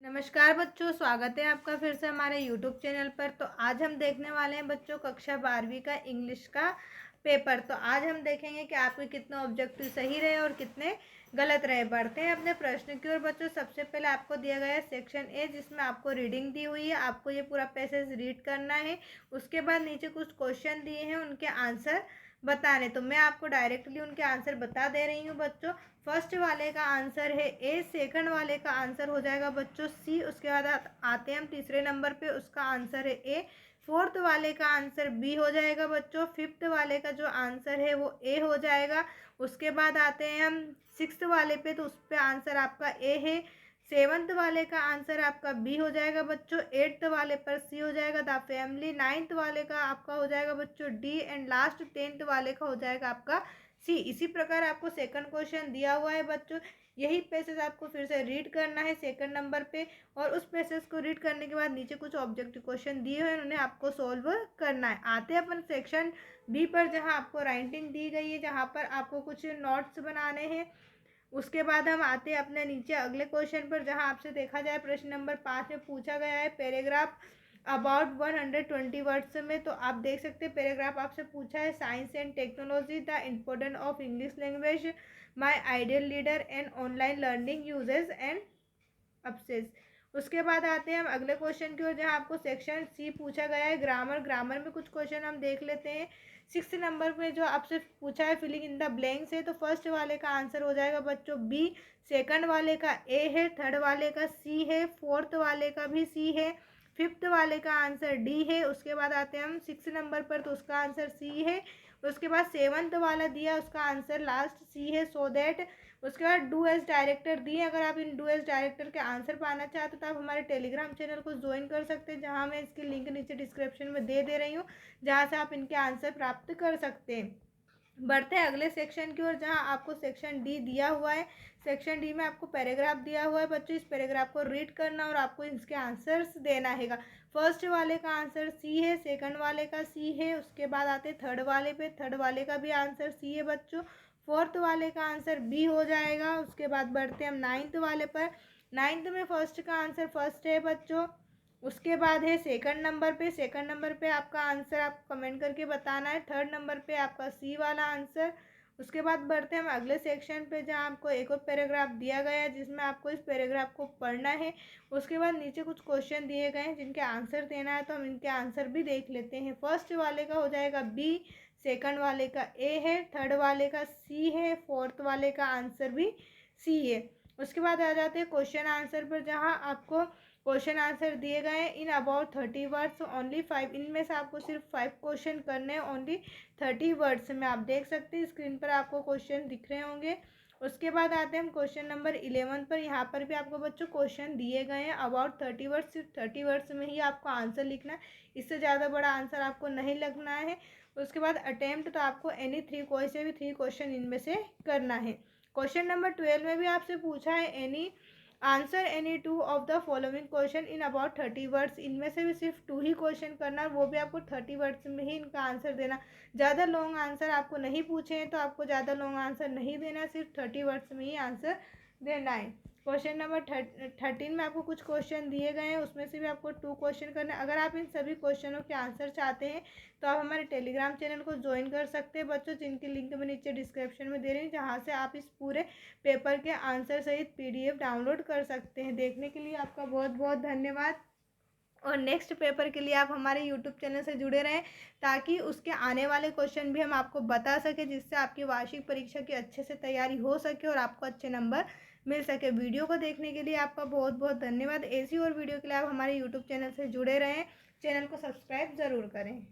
नमस्कार बच्चों, स्वागत है आपका फिर से हमारे YouTube चैनल पर। तो आज हम देखने वाले हैं बच्चों कक्षा 12वीं का इंग्लिश का पेपर। तो आज हम देखेंगे कि आपके कितने ऑब्जेक्टिव सही रहे और कितने गलत रहे। बढ़ते हैं अपने प्रश्न की ओर बच्चों। सबसे पहले आपको दिया गया है सेक्शन ए, जिसमें आपको रीडिंग दी हुई है। आपको ये पूरा पैसेज रीड करना है। उसके बाद नीचे कुछ क्वेश्चन दिए हैं, उनके आंसर बताने। तो मैं आपको डायरेक्टली उनके आंसर बता दे रही हूँ बच्चों। फर्स्ट वाले का आंसर है ए, सेकंड वाले का आंसर हो जाएगा बच्चों सी। उसके बाद आते हैं हम तीसरे नंबर पे, उसका आंसर है ए। फोर्थ वाले का आंसर बी हो जाएगा बच्चों। फिफ्थ वाले का जो आंसर है वो ए हो जाएगा। उसके बाद आते हैं हम सिक्स्थ वाले पे, तो उस पर आंसर आपका ए है। सेवन्थ वाले का आंसर आपका बी हो जाएगा बच्चों। एट्थ वाले पर सी हो जाएगा द फैमिली। नाइन्थ वाले का आपका हो जाएगा बच्चों डी। एंड लास्ट 10th वाले का हो जाएगा आपका सी। इसी प्रकार आपको सेकंड क्वेश्चन दिया हुआ है बच्चों। यही पैसेज आपको फिर से रीड करना है सेकंड नंबर पे, और उस पैसेज को रीड करने के बाद नीचे कुछ ऑब्जेक्टिव क्वेश्चन दिए हुए हैं, उन्हें आपको सोल्व करना है। आते हैं अपन सेक्शन बी पर, जहां आपको राइटिंग दी गई है, जहां पर आपको कुछ नोट्स बनाने हैं। उसके बाद हम आते हैं अपने नीचे अगले क्वेश्चन पर, जहां आपसे देखा जाए प्रश्न नंबर 5 में पूछा गया है पैराग्राफ अबाउट 120 वर्ड्स में। तो आप देख सकते हैं पैराग्राफ आपसे पूछा है science and technology, the importance of English language, my ideal leader and online learning uses and abuses. उसके बाद आते हैं हम अगले क्वेश्चन की ओर, जहाँ आपको सेक्शन सी पूछा गया है ग्रामर। ग्रामर में कुछ क्वेश्चन हम देख लेते हैं। 6th नंबर पे जो आपसे पूछा है फिलिंग इन द ब्लैंक्स है, तो फर्स्ट वाले का आंसर हो जाएगा बच्चों बी। सेकंड वाले का ए है। थर्ड वाले का सी है। फोर्थ वाले का भी सी है। फिफ्थ वाले का आंसर डी है। उसके बाद आते हैं हम 6 नंबर पर, तो उसका आंसर सी है। उसके बाद सेवन्थ वाला दिया, उसका आंसर लास्ट सी है, सो दैट। उसके बाद डू एज डायरेक्टर दिए। अगर आप इन डू एज डायरेक्टर के आंसर पाना चाहते हो तो आप हमारे टेलीग्राम चैनल को ज्वाइन कर सकते हैं, जहां मैं इसकी लिंक नीचे डिस्क्रिप्शन में दे रही हूँ, जहां से आप इनके आंसर प्राप्त कर सकते हैं। बढ़ते हैं अगले सेक्शन की ओर, जहां आपको सेक्शन डी दिया हुआ है। सेक्शन डी में आपको पैराग्राफ दिया हुआ है बच्चों। इस पैराग्राफ को रीड करना और आपको इसके आंसर्स देना है। फर्स्ट वाले का आंसर सी है। सेकंड वाले का सी है। उसके बाद आते थर्ड वाले पे, थर्ड वाले का भी आंसर सी है बच्चों। फोर्थ वाले का आंसर बी हो जाएगा। उसके बाद बढ़ते हैं हम नाइन्थ वाले पर। नाइन्थ में फर्स्ट का आंसर फर्स्ट है बच्चों। उसके बाद है सेकंड नंबर पे। सेकंड नंबर पे आपका आंसर आप कमेंट करके बताना है। थर्ड नंबर पे आपका सी वाला आंसर। उसके बाद बढ़ते हैं हम अगले सेक्शन पे, जहाँ आपको एक और पैराग्राफ दिया गया है, जिसमें आपको इस पैराग्राफ को पढ़ना है। उसके बाद नीचे कुछ क्वेश्चन दिए गए हैं जिनके आंसर देना है, तो हम इनके आंसर भी देख लेते हैं। फर्स्ट वाले का हो जाएगा बी। सेकंड वाले का ए है। थर्ड वाले का सी है। फोर्थ वाले का आंसर भी सी है। उसके बाद आ जाते हैं क्वेश्चन आंसर पर, जहाँ आपको क्वेश्चन आंसर दिए गए हैं इन अबाउट 30 वर्ड्स ओनली 5। इनमें से आपको सिर्फ 5 क्वेश्चन करने हैं ओनली 30 वर्ड्स में। आप देख सकते हैं स्क्रीन पर आपको क्वेश्चन दिख रहे होंगे। उसके बाद आते हैं हम क्वेश्चन नंबर 11 पर। यहाँ पर भी आपको बच्चों क्वेश्चन दिए गए हैं अबाउट 30 वर्ड्स। सिर्फ 30 वर्ड्स में ही आपको आंसर लिखना है, इससे ज़्यादा बड़ा आंसर आपको नहीं लिखना है। उसके बाद अटेम्प्ट, तो आपको एनी 3 कोई से भी 3 क्वेश्चन इनमें से करना है। क्वेश्चन नंबर 12 में भी आपसे पूछा है any answer any 2 of the following question in about 30 words. इनमें से भी सिर्फ 2 ही क्वेश्चन करना है, वो भी आपको 30 वर्ड्स में ही इनका आंसर देना। ज़्यादा लॉन्ग आंसर आपको नहीं पूछे हैं, तो आपको ज़्यादा लॉन्ग आंसर नहीं देना है, सिर्फ 30 वर्ड्स में ही आंसर देना है। क्वेश्चन नंबर 13 में आपको कुछ क्वेश्चन दिए गए हैं, उसमें से भी आपको 2 क्वेश्चन करना है। अगर आप इन सभी क्वेश्चनों के आंसर चाहते हैं तो आप हमारे टेलीग्राम चैनल को ज्वाइन कर सकते हैं बच्चों, जिनकी लिंक मैं नीचे डिस्क्रिप्शन में दे रही हूँ, जहाँ से आप इस पूरे पेपर के आंसर सहित PDF डाउनलोड कर सकते हैं। देखने के लिए आपका बहुत बहुत धन्यवाद। और नेक्स्ट पेपर के लिए आप हमारे YouTube चैनल से जुड़े रहें, ताकि उसके आने वाले क्वेश्चन भी हम आपको बता सकें, जिससे आपकी वार्षिक परीक्षा की अच्छे से तैयारी हो सके और आपको अच्छे नंबर मिल सके। वीडियो को देखने के लिए आपका बहुत बहुत धन्यवाद। ऐसी और वीडियो के लिए आप हमारे YouTube चैनल से जुड़े रहें। चैनल को सब्सक्राइब ज़रूर करें।